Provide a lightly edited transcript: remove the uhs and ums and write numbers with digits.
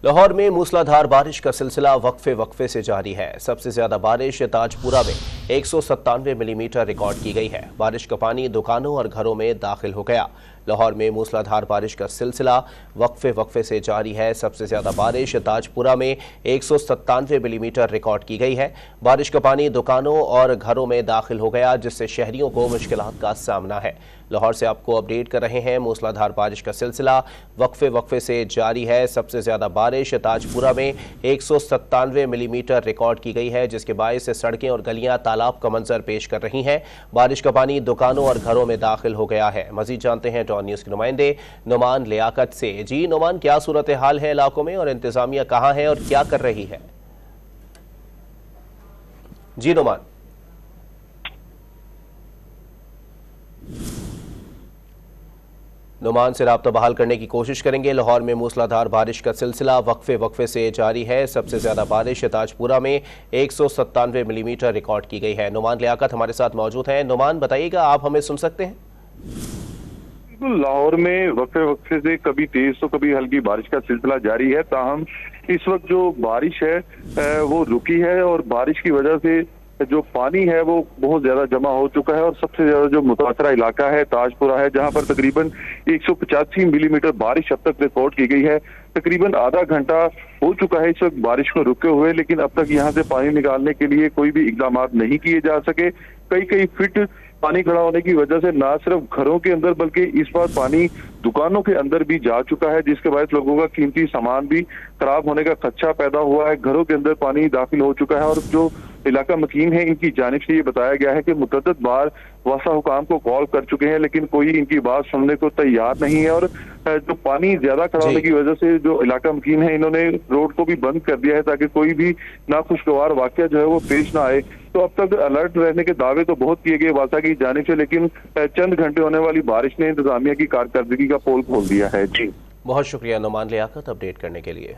लाहौर में मूसलाधार बारिश का सिलसिला वक्फे वक्फे से जारी है। सबसे ज्यादा बारिश ताजपुरा में 197 मिलीमीटर रिकॉर्ड की गई है। बारिश का पानी दुकानों और घरों में दाखिल हो गया। लाहौर में मूसलाधार बारिश का सिलसिला वक्फे वक्फे से जारी है। सबसे ज्यादा बारिश ताजपुरा में 197 मिलीमीटर रिकॉर्ड की गई है। बारिश का पानी दुकानों और घरों में दाखिल हो गया, जिससे शहरियों को मुश्किलात का सामना है। लाहौर से आपको अपडेट कर रहे हैं। मूसलाधार बारिश का सिलसिला वक्फे वक्फे से जारी है। सबसे ज्यादा बारिश ताजपुरा में 197 मिलीमीटर रिकॉर्ड की गई है, जिसके बायस सड़कें और गलियां तालाब का मंजर पेश कर रही हैं। बारिश का पानी दुकानों और घरों में दाखिल हो गया है। मजीद जानते हैं डॉन न्यूज के नुमाइंदे नुमान लियाकत से। जी नुमान, क्या सूरत हाल है इलाकों में और इंतजामिया कहां है और क्या कर रही है? जी नुमान। नुमान से राब्ता बहाल करने की कोशिश करेंगे। लाहौर में मूसलाधार बारिश का सिलसिला वक्फे वक्फे से जारी है। सबसे ज्यादा बारिश ताजपुरा में 197 मिलीमीटर रिकॉर्ड की गई है। नुमान लियाकत हमारे साथ मौजूद हैं। नुमान, बताइएगा, आप हमें सुन सकते हैं? लाहौर में वक्फे वक्फे से कभी तेज तो कभी हल्की बारिश का सिलसिला जारी है। ताहम इस वक्त जो बारिश है वो रुकी है और बारिश की वजह से जो पानी है वो बहुत ज्यादा जमा हो चुका है। और सबसे ज्यादा जो मुतासरा इलाका है ताजपुरा है, जहां पर तकरीबन 185 मिलीमीटर बारिश अब तक रिकॉर्ड की गई है। तकरीबन आधा घंटा हो चुका है इस वक्त बारिश को रुके हुए, लेकिन अब तक यहां से पानी निकालने के लिए कोई भी इकदाम नहीं किए जा सके। कई फीट पानी खड़ा होने की वजह से ना सिर्फ घरों के अंदर बल्कि इस बार पानी दुकानों के अंदर भी जा चुका है, जिसके बाद लोगों का कीमती सामान भी खराब होने का खदशा पैदा हुआ है। घरों के अंदर पानी दाखिल हो चुका है और जो इलाका मकीन है इनकी जानिब से ये बताया गया है कि मुतअद्दिद बार वासा हुकाम को कॉल कर चुके हैं, लेकिन कोई इनकी बात सुनने को तैयार नहीं है। और जो पानी ज्यादा खड़ा होने की वजह से जो इलाका मकीन है इन्होंने रोड को भी बंद कर दिया है ताकि कोई भी नाखुशगवार वाकया जो है वो पेश ना आए। तो अब तक अलर्ट रहने के दावे तो बहुत किए गए वासा की जानिब से, लेकिन चंद घंटे होने वाली बारिश ने इंतजामिया की कारकर्दगी का पोल खोल दिया है। जी, बहुत शुक्रिया नुमान लियाकत अपडेट करने के लिए।